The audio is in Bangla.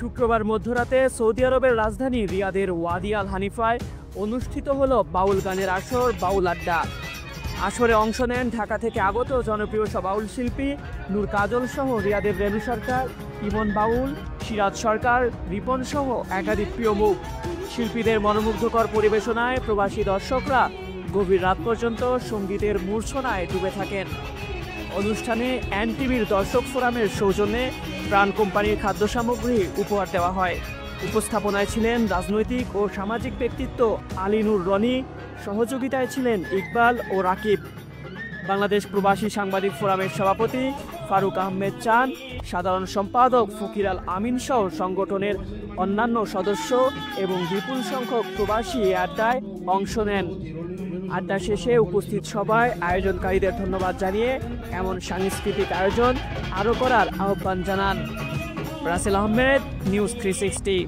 শুক্রবার মধ্যরাতে সৌদি আরবের রাজধানী রিয়াদের ওয়াদি আল হানিফায় অনুষ্ঠিত হলো বাউল গানের আসর বাউল আড্ডা। আসরে অংশ নেন ঢাকা থেকে আগত জনপ্রিয় সব বাউল শিল্পী নূর কাজল সহ রিয়াদের রেনু সরকার, ইমন বাউল, সিরাজ সরকার, রিপন সহ একাধিক প্রিয় মুখ। শিল্পীদের মনোমুগ্ধকর পরিবেশনায় প্রবাসী দর্শকরা গভীর রাত পর্যন্ত সঙ্গীতের মূর্ছনায় ডুবে থাকেন। অনুষ্ঠানে এনটিভির দর্শক ফোরামের সৌজন্যে প্রাণ কোম্পানির খাদ্য সামগ্রী উপহার দেওয়া হয়। উপস্থাপনায় ছিলেন রাজনৈতিক ও সামাজিক ব্যক্তিত্ব আলিনুর রনি, সহযোগিতায় ছিলেন ইকবাল ও রাকিব। বাংলাদেশ প্রবাসী সাংবাদিক ফোরামের সভাপতি ফারুক আহমেদ চান, সাধারণ সম্পাদক ফকির আল আমিন সহ সংগঠনের অন্যান্য সদস্য এবং বিপুল সংখ্যক প্রবাসী আড্ডায় অংশ নেন। আড্ডা শেষে উপস্থিত সভায় আয়োজনকারীদের ধন্যবাদ জানিয়ে এমন সাংস্কৃতিক আয়োজন আরও করার আহ্বান জানান। রাসেল আহমেদ, নিউজ 360।